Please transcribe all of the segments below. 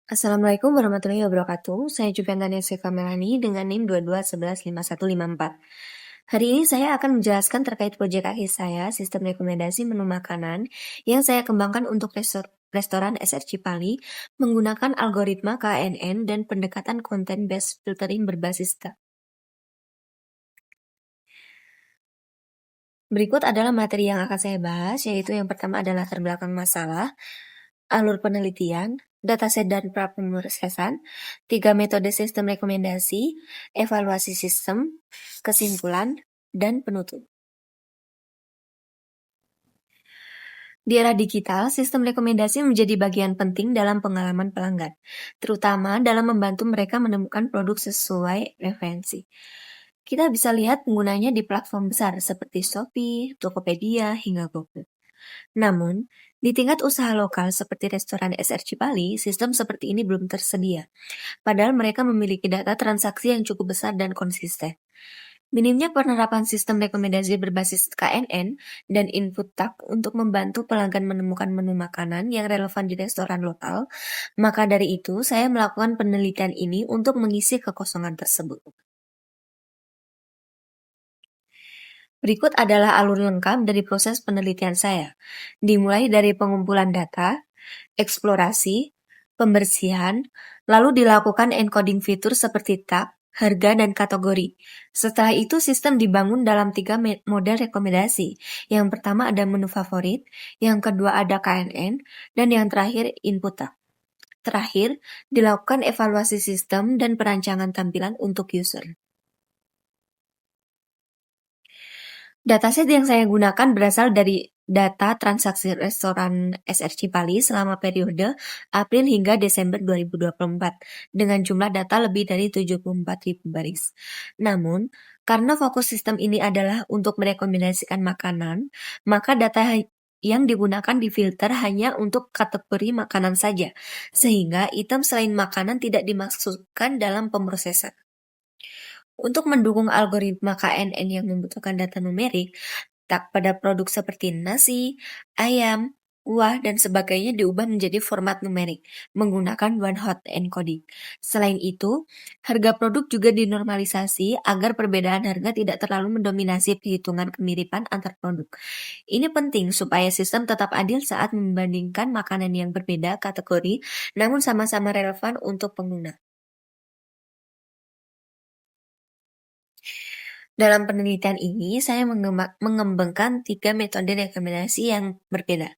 Assalamualaikum warahmatullahi wabarakatuh. Saya Juviantania Silva Melani dengan NIM 22115154. Hari ini saya akan menjelaskan terkait proyek akhir saya, sistem rekomendasi menu makanan yang saya kembangkan untuk restoran SR Cipali menggunakan algoritma KNN dan pendekatan content based filtering berbasis data. Berikut adalah materi yang akan saya bahas, yaitu yang pertama adalah latar belakang masalah, alur penelitian, dataset dan pra-pemrosesan, 3 metode sistem rekomendasi, evaluasi sistem, kesimpulan, dan penutup. Di era digital, sistem rekomendasi menjadi bagian penting dalam pengalaman pelanggan, terutama dalam membantu mereka menemukan produk sesuai referensi. Kita bisa lihat penggunanya di platform besar seperti Shopee, Tokopedia, hingga GoFood. Namun, di tingkat usaha lokal seperti restoran SR Cipali, sistem seperti ini belum tersedia. Padahal mereka memiliki data transaksi yang cukup besar dan konsisten. Minimnya penerapan sistem rekomendasi berbasis KNN dan input tag untuk membantu pelanggan menemukan menu makanan yang relevan di restoran lokal, maka dari itu saya melakukan penelitian ini untuk mengisi kekosongan tersebut. Berikut adalah alur lengkap dari proses penelitian saya, dimulai dari pengumpulan data, eksplorasi, pembersihan, lalu dilakukan encoding fitur seperti tag, harga, dan kategori. Setelah itu sistem dibangun dalam 3 model rekomendasi. Yang pertama ada menu favorit, yang kedua ada KNN, dan yang terakhir input tag. Terakhir, dilakukan evaluasi sistem dan perancangan tampilan untuk user. Dataset yang saya gunakan berasal dari data transaksi restoran SR Cipali selama periode April hingga Desember 2024 dengan jumlah data lebih dari 74.000 baris. Namun, karena fokus sistem ini adalah untuk merekomendasikan makanan, maka data yang digunakan difilter hanya untuk kategori makanan saja, sehingga item selain makanan tidak dimasukkan dalam pemrosesan. Untuk mendukung algoritma KNN yang membutuhkan data numerik, tag pada produk seperti nasi, ayam, kuah, dan sebagainya diubah menjadi format numerik menggunakan one-hot encoding. Selain itu, harga produk juga dinormalisasi agar perbedaan harga tidak terlalu mendominasi perhitungan kemiripan antar produk. Ini penting supaya sistem tetap adil saat membandingkan makanan yang berbeda kategori namun sama-sama relevan untuk pengguna. Dalam penelitian ini, saya mengembangkan 3 metode rekomendasi yang berbeda,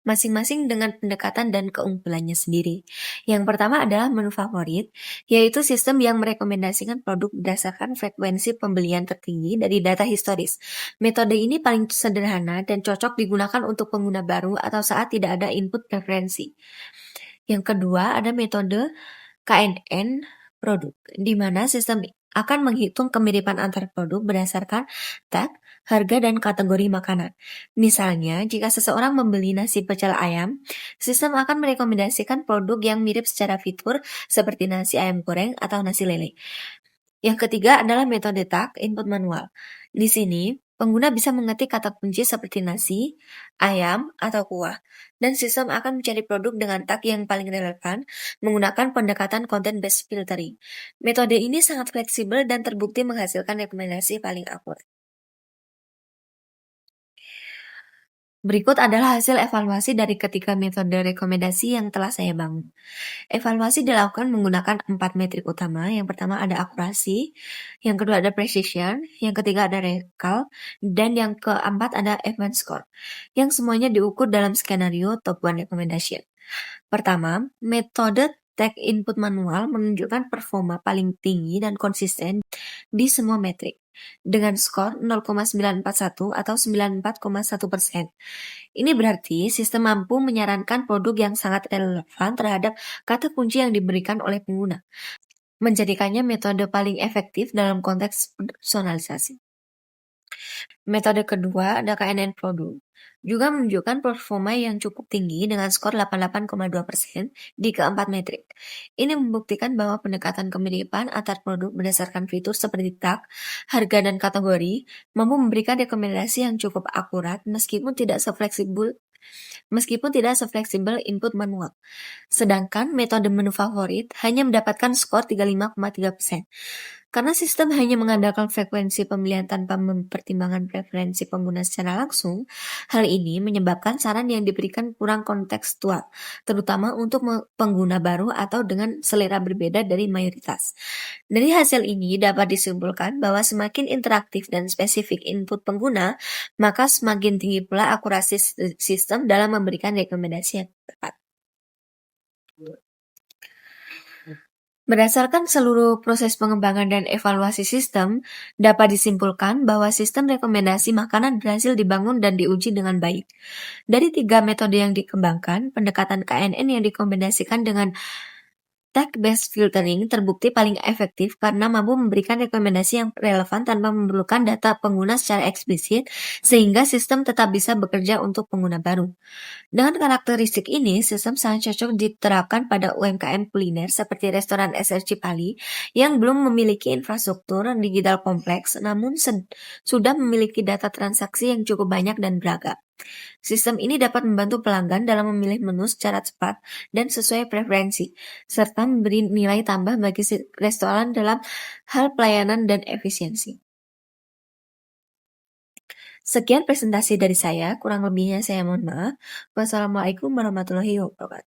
masing-masing dengan pendekatan dan keunggulannya sendiri. Yang pertama adalah menu favorit, yaitu sistem yang merekomendasikan produk berdasarkan frekuensi pembelian tertinggi dari data historis. Metode ini paling sederhana dan cocok digunakan untuk pengguna baru atau saat tidak ada input preferensi. Yang kedua ada metode KNN produk, di mana sistem akan menghitung kemiripan antar produk berdasarkan tag, harga, dan kategori makanan. Misalnya, jika seseorang membeli nasi pecel ayam, sistem akan merekomendasikan produk yang mirip secara fitur seperti nasi ayam goreng atau nasi lele. Yang ketiga adalah metode tag input manual. Di sini, pengguna bisa mengetik kata kunci seperti nasi, ayam, atau kuah, dan sistem akan mencari produk dengan tag yang paling relevan menggunakan pendekatan content-based filtering. Metode ini sangat fleksibel dan terbukti menghasilkan rekomendasi paling akurat. Berikut adalah hasil evaluasi dari ketiga metode rekomendasi yang telah saya bangun. Evaluasi dilakukan menggunakan 4 metrik utama. Yang pertama ada akurasi, yang kedua ada precision, yang ketiga ada recall, dan yang keempat ada advanced score, yang semuanya diukur dalam skenario top 1 recommendation. Pertama, metode tag input manual menunjukkan performa paling tinggi dan konsisten di semua metrik dengan skor 0,941 atau 94,1%. Ini berarti sistem mampu menyarankan produk yang sangat relevan terhadap kata kunci yang diberikan oleh pengguna, menjadikannya metode paling efektif dalam konteks personalisasi. Metode kedua ada KNN Produk, juga menunjukkan performa yang cukup tinggi dengan skor 88,2% di keempat metrik. Ini membuktikan bahwa pendekatan kemiripan antar produk berdasarkan fitur seperti tag, harga, dan kategori mampu memberikan rekomendasi yang cukup akurat meskipun tidak sefleksibel meskipun tidak sefleksibel input manual. Sedangkan metode menu favorit hanya mendapatkan skor 35,3%. Karena sistem hanya mengandalkan frekuensi pemilihan tanpa mempertimbangkan preferensi pengguna secara langsung, hal ini menyebabkan saran yang diberikan kurang kontekstual, terutama untuk pengguna baru atau dengan selera berbeda dari mayoritas. Dari hasil ini dapat disimpulkan bahwa semakin interaktif dan spesifik input pengguna, maka semakin tinggi pula akurasi sistem dalam memberikan rekomendasi yang tepat. Berdasarkan seluruh proses pengembangan dan evaluasi sistem, dapat disimpulkan bahwa sistem rekomendasi makanan berhasil dibangun dan diuji dengan baik. Dari 3 metode yang dikembangkan, pendekatan KNN yang dikombinasikan dengan text-based filtering terbukti paling efektif karena mampu memberikan rekomendasi yang relevan tanpa memerlukan data pengguna secara eksplisit, sehingga sistem tetap bisa bekerja untuk pengguna baru. Dengan karakteristik ini, sistem sangat cocok diterapkan pada UMKM kuliner seperti restoran SR Cipali yang belum memiliki infrastruktur digital kompleks namun sudah memiliki data transaksi yang cukup banyak dan beragam. Sistem ini dapat membantu pelanggan dalam memilih menu secara cepat dan sesuai preferensi, serta memberi nilai tambah bagi restoran dalam hal pelayanan dan efisiensi. Sekian presentasi dari saya, kurang lebihnya saya mohon maaf. Wassalamualaikum warahmatullahi wabarakatuh.